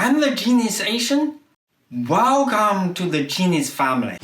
I'm the genius Asian. Welcome to the genius family.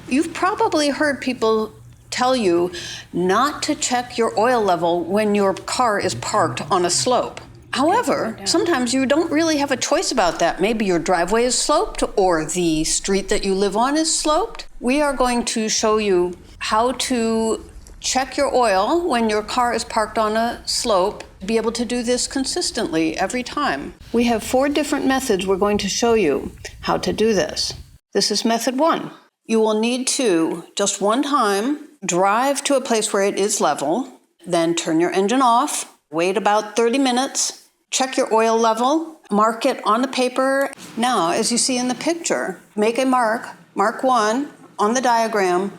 You've probably heard people tell you not to check your oil level when your car is parked on a slope. However, sometimes you don't really have a choice about that. Maybe your driveway is sloped or the street that you live on is sloped. We are going to show you how to check your oil when your car is parked on a slope. Be able to do this consistently every time. We have 4 different methods we're going to show you how to do this. This is method 1. You will need to, just one time, drive to a place where it is level, then turn your engine off, wait about 30 minutes, check your oil level, mark it on the paper. Now, as you see in the picture, make a mark 1, on the diagram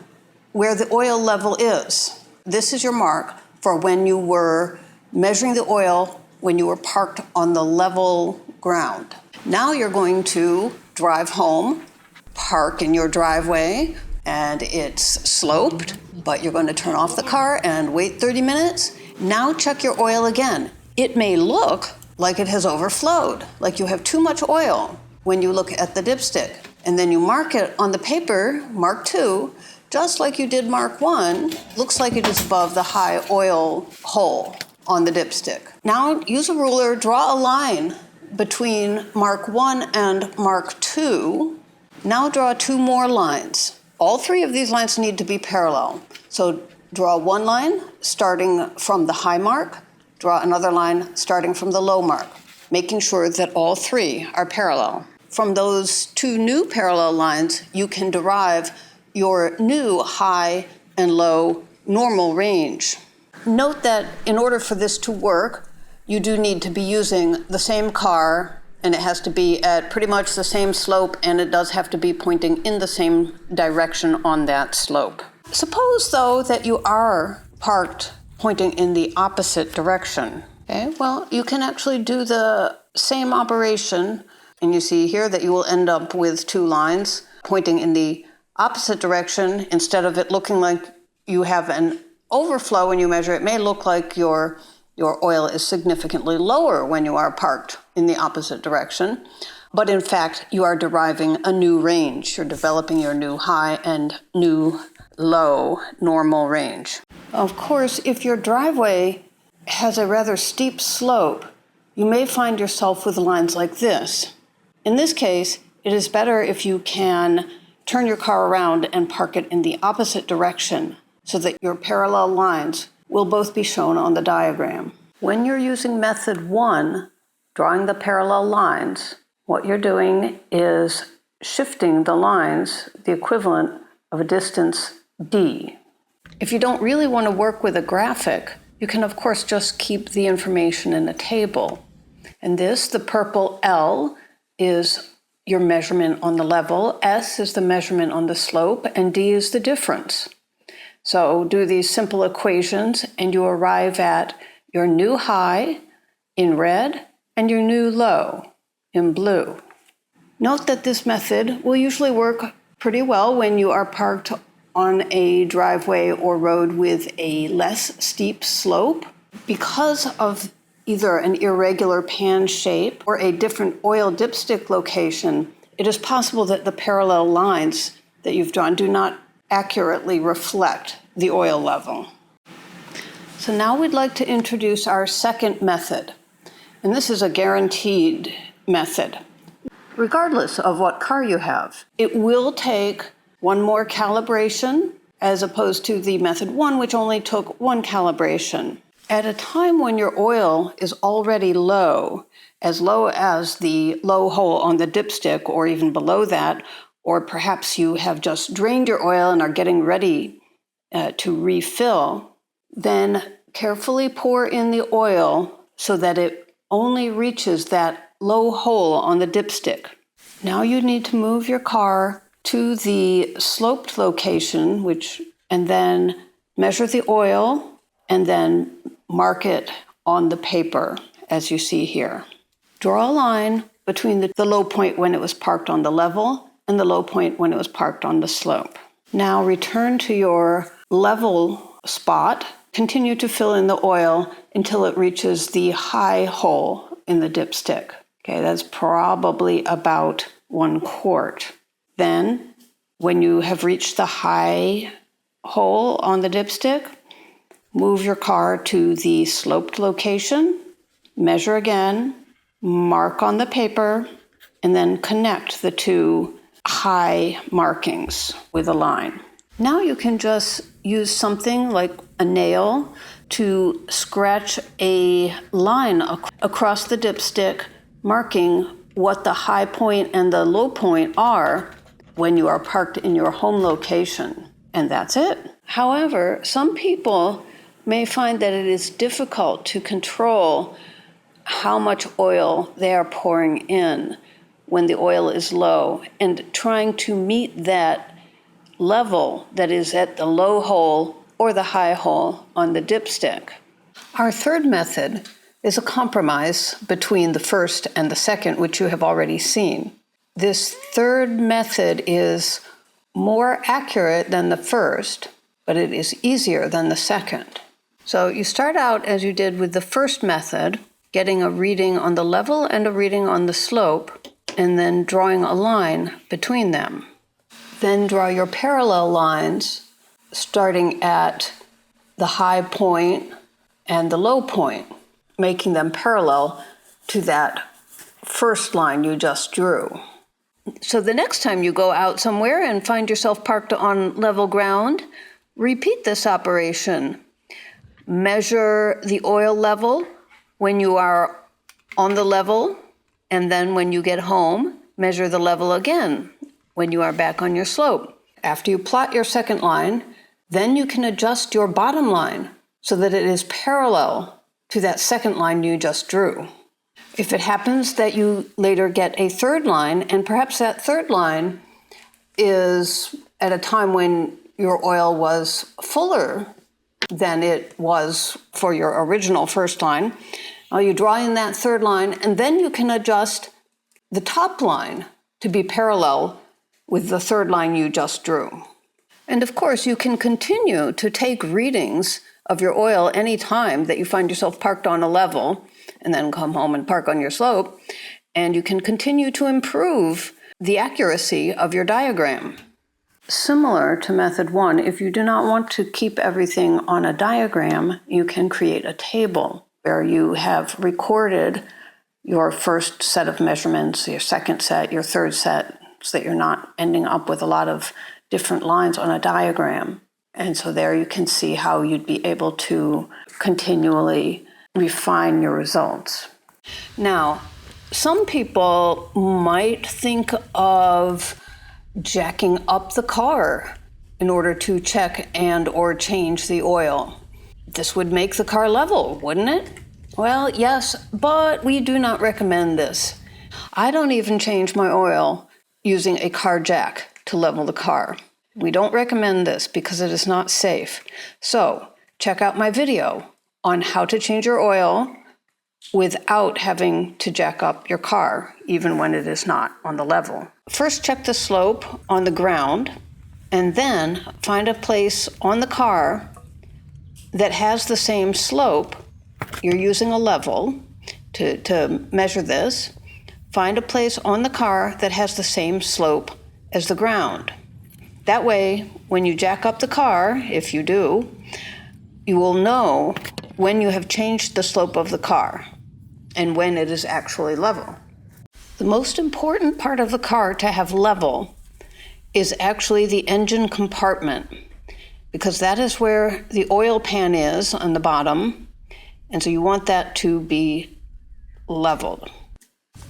where the oil level is. This is your mark for when you were measuring the oil when you were parked on the level ground. Now you're going to drive home, park in your driveway, and it's sloped, but you're going to turn off the car and wait 30 minutes. Now check your oil again. It may look like it has overflowed, like you have too much oil when you look at the dipstick. And then you mark it on the paper, mark 2, just like you did mark 1, looks like it is above the high oil hole on the dipstick. Now use a ruler, draw a line between mark 1 and mark 2. Now draw 2 more lines. All 3 of these lines need to be parallel. So draw one line starting from the high mark, draw another line starting from the low mark, making sure that all 3 are parallel. From those 2 new parallel lines, you can derive your new high and low normal range. Note that in order for this to work, you do need to be using the same car, and it has to be at pretty much the same slope, and it does have to be pointing in the same direction on that slope. Suppose, though, that you are parked pointing in the opposite direction. Okay? Well, you can actually do the same operation, and you see here that you will end up with 2 lines pointing in the opposite direction. Instead of it looking like you have an overflow when you measure, it may look like your oil is significantly lower when you are parked in the opposite direction. But in fact, you are deriving a new range. You're developing your new high and new low normal range. Of course, if your driveway has a rather steep slope, you may find yourself with lines like this. In this case, it is better if you can turn your car around and park it in the opposite direction so that your parallel lines will both be shown on the diagram. When you're using method 1, drawing the parallel lines, what you're doing is shifting the lines the equivalent of a distance d. If you don't really want to work with a graphic, you can of course just keep the information in a table. And this, the purple L, is your measurement on the level, S is the measurement on the slope, and D is the difference. So do these simple equations and you arrive at your new high in red and your new low in blue. Note that this method will usually work pretty well when you are parked on a driveway or road with a less steep slope. Because of either an irregular pan shape or a different oil dipstick location, it is possible that the parallel lines that you've drawn do not accurately reflect the oil level. So now we'd like to introduce our second method, and this is a guaranteed method. Regardless of what car you have, it will take 1 more calibration as opposed to the method 1, which only took 1 calibration. At a time when your oil is already low as the low hole on the dipstick or even below that, or perhaps you have just drained your oil and are getting ready to refill, then carefully pour in the oil so that it only reaches that low hole on the dipstick. Now you need to move your car to the sloped location, and then measure the oil and then mark it on the paper as you see here. Draw a line between the low point when it was parked on the level and the low point when it was parked on the slope. Now return to your level spot. Continue to fill in the oil until it reaches the high hole in the dipstick. Okay, that's probably about 1 quart. Then, when you have reached the high hole on the dipstick, move your car to the sloped location, measure again, mark on the paper, and then connect the 2 high markings with a line. Now you can just use something like a nail to scratch a line across the dipstick, marking what the high point and the low point are when you are parked in your home location. And that's it. However, some people may find that it is difficult to control how much oil they are pouring in when the oil is low, and trying to meet that level that is at the low hole or the high hole on the dipstick. Our third method is a compromise between the first and the second, which you have already seen. This third method is more accurate than the first, but it is easier than the second. So you start out as you did with the first method, getting a reading on the level and a reading on the slope, and then drawing a line between them. Then draw your parallel lines, starting at the high point and the low point, making them parallel to that first line you just drew. So the next time you go out somewhere and find yourself parked on level ground, repeat this operation. Measure the oil level when you are on the level, and then when you get home, measure the level again when you are back on your slope. After you plot your second line, then you can adjust your bottom line so that it is parallel to that second line you just drew. If it happens that you later get a third line, and perhaps that third line is at a time when your oil was fuller than it was for your original first line, you draw in that third line, and then you can adjust the top line to be parallel with the third line you just drew. And of course, you can continue to take readings of your oil any time that you find yourself parked on a level, and then come home and park on your slope, and you can continue to improve the accuracy of your diagram. Similar to method 1, if you do not want to keep everything on a diagram, you can create a table where you have recorded your first set of measurements, your second set, your third set, so that you're not ending up with a lot of different lines on a diagram. And so there you can see how you'd be able to continually refine your results. Now, some people might think of jacking up the car in order to check and or change the oil. This would make the car level, wouldn't it? Well, yes, but we do not recommend this. I don't even change my oil using a car jack to level the car. We don't recommend this because it is not safe. So check out my video on how to change your oil without having to jack up your car, even when it is not on the level. First, check the slope on the ground, and then find a place on the car that has the same slope. You're using a level to measure this. Find a place on the car that has the same slope as the ground. That way, when you jack up the car, if you do, you will know when you have changed the slope of the car and when it is actually level. The most important part of the car to have level is actually the engine compartment, because that is where the oil pan is on the bottom, and so you want that to be leveled.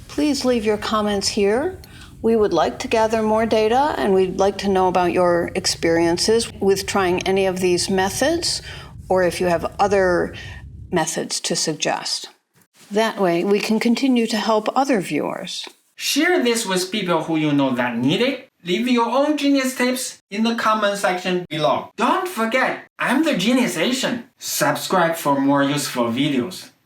Please leave your comments here. We would like to gather more data, and we'd like to know about your experiences with trying any of these methods, or if you have other methods to suggest. That way, we can continue to help other viewers. Share this with people who you know that need it. Leave your own genius tips in the comment section below. Don't forget, I'm the Genius Asian. Subscribe for more useful videos.